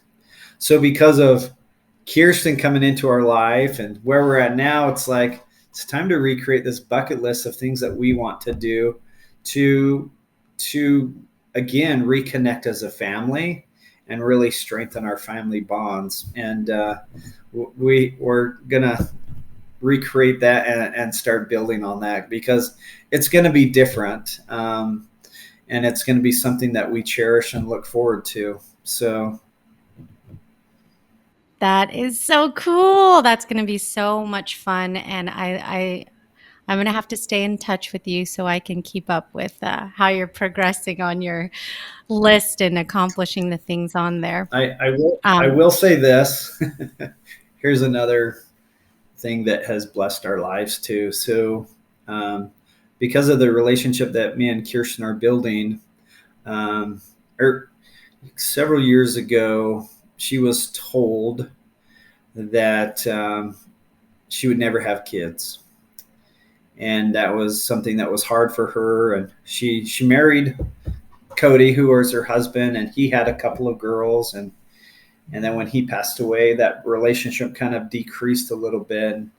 So because of Kirsten coming into our life and where we're at now, it's like it's time to recreate this bucket list of things that we want to do to to again reconnect as a family and really strengthen our family bonds. And we're gonna recreate that and start building on that because it's going to be different, and it's going to be something that we cherish and look forward to. So That is so cool. That's going to be so much fun, and I'm going to have to stay in touch with you so I can keep up with how you're progressing on your list and accomplishing the things on there. I Um, will say this. Here's another thing that has blessed our lives too. So, um, because of the relationship that me and Kirsten are building, um, er, several years ago, she was told that she would never have kids, and that was something that was hard for her. And she married Cody, who was her husband, and he had a couple of girls. And then when he passed away, that relationship kind of decreased a little bit. And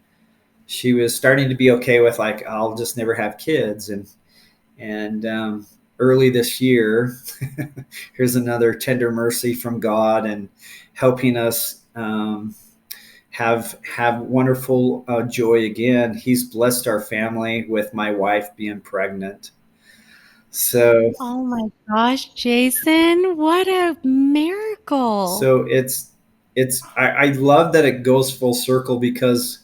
she was starting to be okay with, like, I'll just never have kids. And early this year, here's another tender mercy from God and helping us have wonderful joy again. He's blessed our family with my wife being pregnant. So oh my gosh, Jason, what a miracle. so I love that it goes full circle, because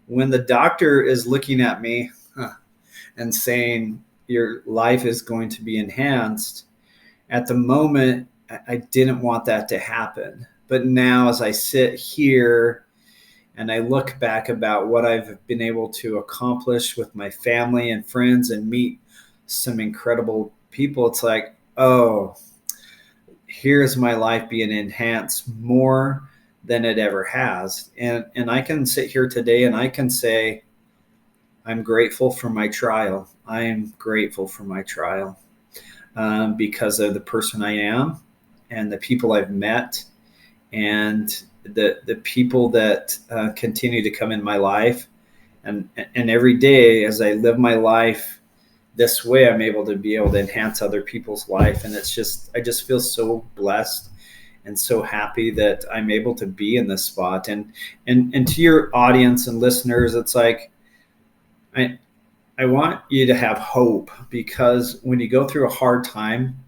when the doctor is looking at me and saying your life is going to be enhanced, at the moment I didn't want that to happen. But now, as I sit here and I look back about what I've been able to accomplish with my family and friends and meet some incredible people, it's like, oh, here's my life being enhanced more than it ever has. And I can sit here today and I can say, I'm grateful for my trial. I am grateful for my trial, because of the person I am and the people I've met, and the people that continue to come in my life. And every day as I live my life this way, I'm able to enhance other people's life. And I just feel so blessed and so happy that I'm able to be in this spot. And to your audience and listeners, it's like, I I want you to have hope, because when you go through a hard time,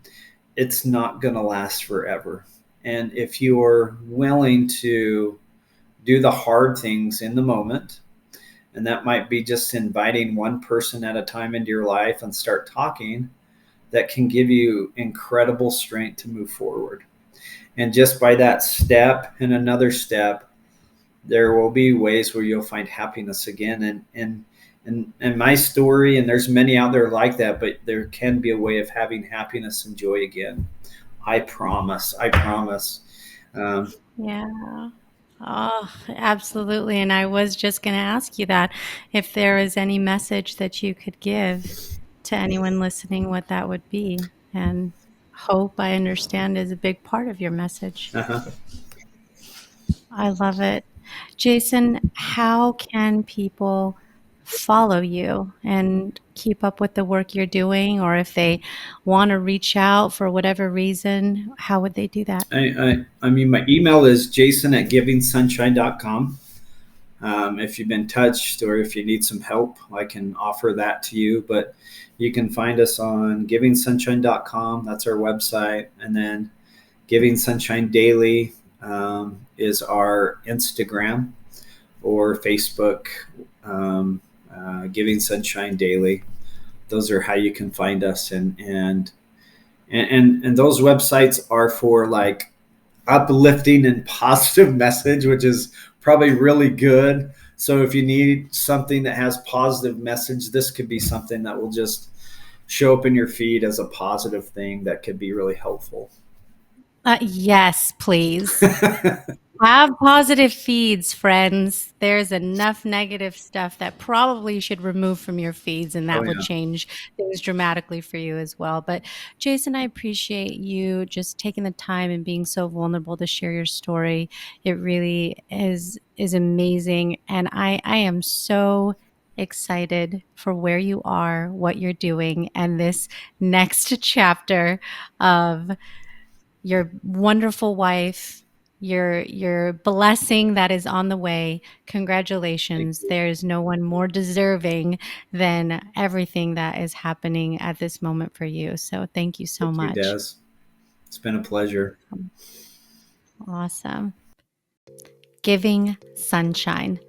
it's not going to last forever. And if you're willing to do the hard things in the moment, and that might be just inviting one person at a time into your life and start talking, that can give you incredible strength to move forward. And just by that step and another step, there will be ways where you'll find happiness again. And my story, and there's many out there like that, but there can be a way of having happiness and joy again. I promise. I promise. Um, Yeah. Oh, absolutely. And I was just going to ask you that if there is any message that you could give to anyone listening, what that would be. And hope, I understand, is a big part of your message. uh-huh. I love it. Jason, how can people follow you and keep up with the work you're doing? Or if they want to reach out for whatever reason, how would they do that? I mean, my email is jason@givingsunshine.com. If you've been touched or if you need some help, I can offer that to you. But you can find us on givingsunshine.com. That's our website. And then Giving Sunshine Daily is our Instagram or Facebook, Giving Sunshine Daily. Those are how you can find us. And those websites are for, like, uplifting and positive message, which is probably really good. So if you need something that has positive message, this could be something that will just show up in your feed as a positive thing that could be really helpful. Yes, please. Have positive feeds, friends. There's enough negative stuff that probably you should remove from your feeds, and Oh that would yeah. change things dramatically for you as well. But Jason, I appreciate you just taking the time and being so vulnerable to share your story. It really is amazing, and I am so excited for where you are, what you're doing, and this next chapter of your wonderful wife, your blessing that is on the way. Thank Congratulations. you. There's no one more deserving than everything that is happening at this moment for you. So thank you so Thank you, much. Des. It's been a pleasure. Awesome. Giving Sunshine.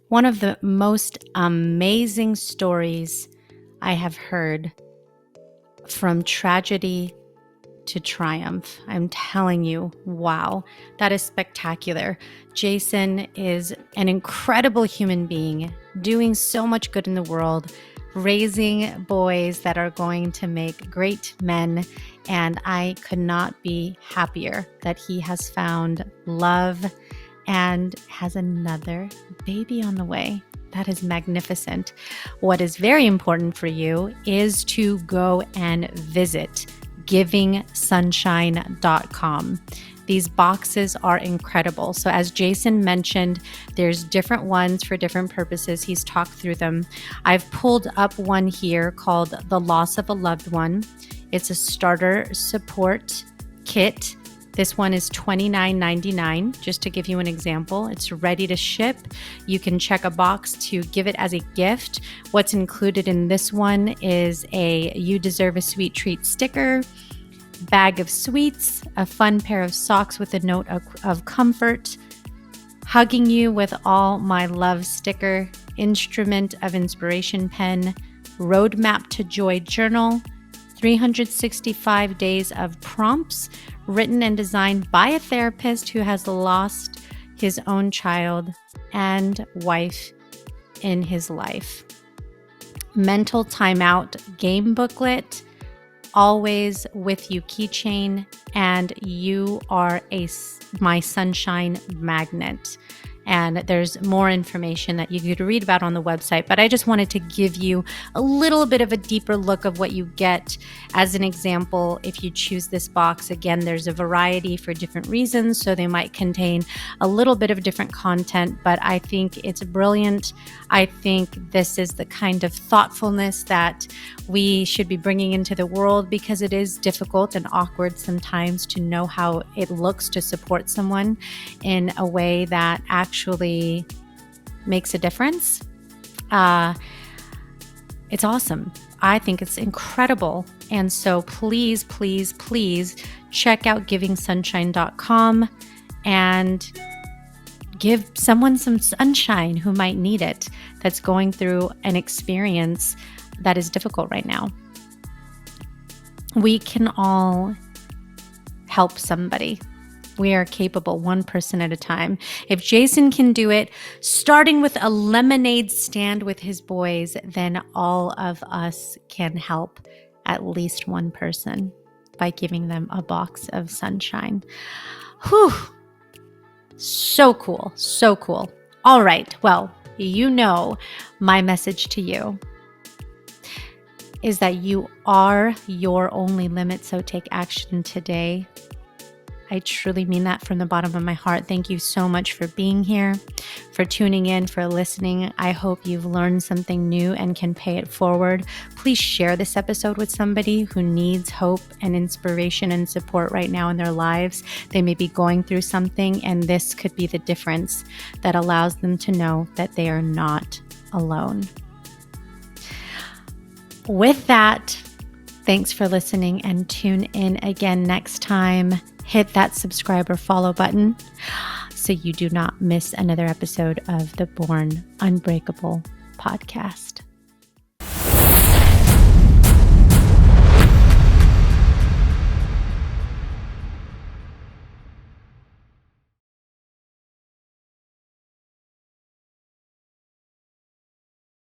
One of the most amazing stories I have heard, from tragedy to triumph. I'm telling you, wow, that is spectacular. Jason is an incredible human being, doing so much good in the world, raising boys that are going to make great men. And I could not be happier that he has found love and has another baby on the way. That is magnificent. What is very important for you is to go and visit givingsunshine.com. These boxes are incredible. So as Jason mentioned, there's different ones for different purposes. He's talked through them. I've pulled up one here called The Loss of a Loved One. It's a starter support kit. This one is $29.99, just to give you an example. It's ready to ship. You can check a box to give it as a gift. What's included in this one is a You Deserve a Sweet Treat sticker, bag of sweets, a fun pair of socks with a note of comfort, Hugging You with All My Love sticker, Instrument of Inspiration pen, Roadmap to Joy journal, 365 days of prompts written and designed by a therapist who has lost his own child and wife in his life. Mental Timeout game booklet, Always With You keychain, and You Are My Sunshine magnet. And there's more information that you could read about on the website, but I just wanted to give you a little bit of a deeper look of what you get. As an example, if you choose this box, again, there's a variety for different reasons, so they might contain a little bit of different content, but I think it's brilliant. I think this is the kind of thoughtfulness that we should be bringing into the world, because it is difficult and awkward sometimes to know how it looks to support someone in a way that actually makes a difference. It's awesome. I think it's incredible. And so please, please, please check out givingsunshine.com and give someone some sunshine who might need it, that's going through an experience that is difficult right now. We can all help somebody. We are capable, one person at a time. If Jason can do it, starting with a lemonade stand with his boys, then all of us can help at least one person by giving them a box of sunshine. Whew. So cool. So cool. All right. Well, you know, my message to you is that you are your only limit. So take action today. I truly mean that from the bottom of my heart. Thank you so much for being here, for tuning in, for listening. I hope you've learned something new and can pay it forward. Please share this episode with somebody who needs hope and inspiration and support right now in their lives. They may be going through something, and this could be the difference that allows them to know that they are not alone. With that, thanks for listening, and tune in again next time. Hit that subscribe or follow button so you do not miss another episode of the Born Unbreakable podcast.